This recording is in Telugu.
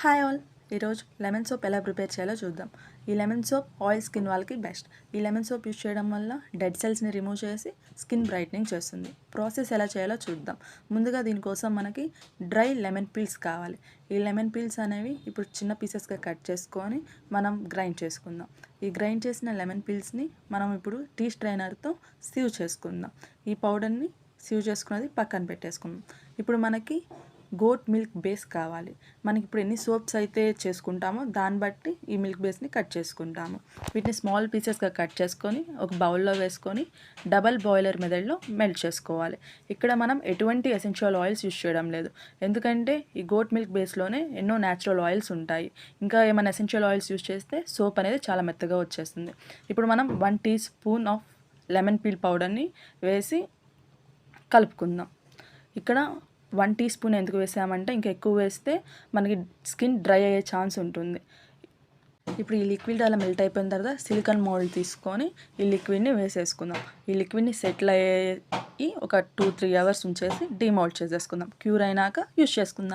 హాయ్ ఆల్, ఈరోజు లెమన్ సోప్ ఎలా ప్రిపేర్ చేయాలో చూద్దాం. ఈ లెమన్ సోప్ ఆయిల్ స్కిన్ వాళ్ళకి బెస్ట్. ఈ లెమన్ సోప్ యూజ్ చేయడం వల్ల డెడ్ సెల్స్ని రిమూవ్ చేసి స్కిన్ బ్రైట్నింగ్ చేస్తుంది. ప్రాసెస్ ఎలా చేయాలో చూద్దాం. ముందుగా దీనికోసం మనకి డ్రై లెమన్ పీల్స్ కావాలి. ఈ లెమన్ పీల్స్ అనేవి ఇప్పుడు చిన్న పీసెస్గా కట్ చేసుకొని మనం గ్రైండ్ చేసుకుందాం. ఈ గ్రైండ్ చేసిన లెమన్ పీల్స్ని మనం ఇప్పుడు టీ స్ట్రైనర్తో సీవ్ చేసుకుందాం. ఈ పౌడర్ని సీవ్ చేసుకున్నది పక్కన పెట్టేసుకుందాం. ఇప్పుడు మనకి గోట్ మిల్క్ బేస్ కావాలి. మనకి ఇప్పుడు ఎన్ని సోప్స్ అయితే చేసుకుంటామో దాన్ని బట్టి ఈ మిల్క్ బేస్ని కట్ చేసుకుంటాము. వీటిని స్మాల్ పీసెస్గా కట్ చేసుకొని ఒక బౌల్లో వేసుకొని డబల్ బాయిలర్ మెథడ్లో మెల్ట్ చేసుకోవాలి. ఇక్కడ మనం ఎటువంటి ఎసెన్షియల్ ఆయిల్స్ యూజ్ చేయడం లేదు, ఎందుకంటే ఈ గోట్ మిల్క్ బేస్లోనే ఎన్నో న్యాచురల్ ఆయిల్స్ ఉంటాయి. ఇంకా ఏమైనా ఎసెన్షియల్ ఆయిల్స్ యూజ్ చేస్తే సోప్ అనేది చాలా మెత్తగా వచ్చేస్తుంది. ఇప్పుడు మనం 1 teaspoon of lemon peel పౌడర్ని వేసి కలుపుకుందాం. ఇక్కడ 1 టీ స్పూన్ ఎందుకు వేసామంటే ఇంకా ఎక్కువ వేస్తే మనకి స్కిన్ డ్రై అయ్యే ఛాన్స్ ఉంటుంది. ఇప్పుడు ఈ లిక్విడ్ అలా మెల్ట్ అయిపోయిన తర్వాత సిలికాన్ మోల్డ్ తీసుకొని ఈ లిక్విడ్ని వేసేసుకుందాం. ఈ లిక్విడ్ని సెటిల్ అయ్యి ఒక 2-3 అవర్స్ ఉంచేసి డీమోల్డ్ చేసేసుకుందాం. క్యూర్ అయినాక యూజ్ చేసుకుందాం.